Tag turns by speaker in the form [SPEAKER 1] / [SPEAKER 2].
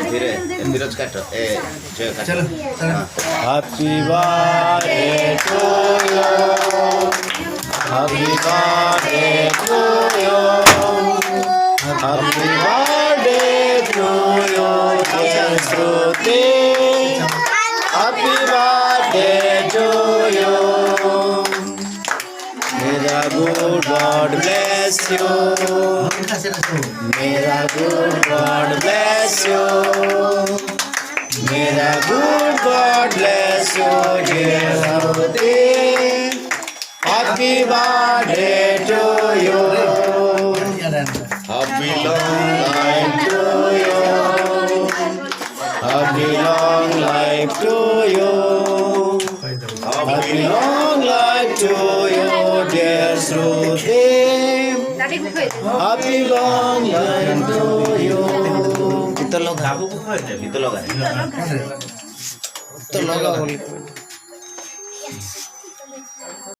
[SPEAKER 1] धीरे धीरज काट जय काट
[SPEAKER 2] चलो
[SPEAKER 3] Happy birthday to you. Happy birthday to you. Happy birthday to you, dear Shruti. Happy birthday to you. May the good God bless you. May the good God bless you. May the good God bless you, dear Shruti. Happy birthday to you. Happy long life to you. Happy long life to you. Happy long life to you, dear Shruti. Happy long life to you.
[SPEAKER 1] भीतर लगा भीतर लगा
[SPEAKER 2] तो लगा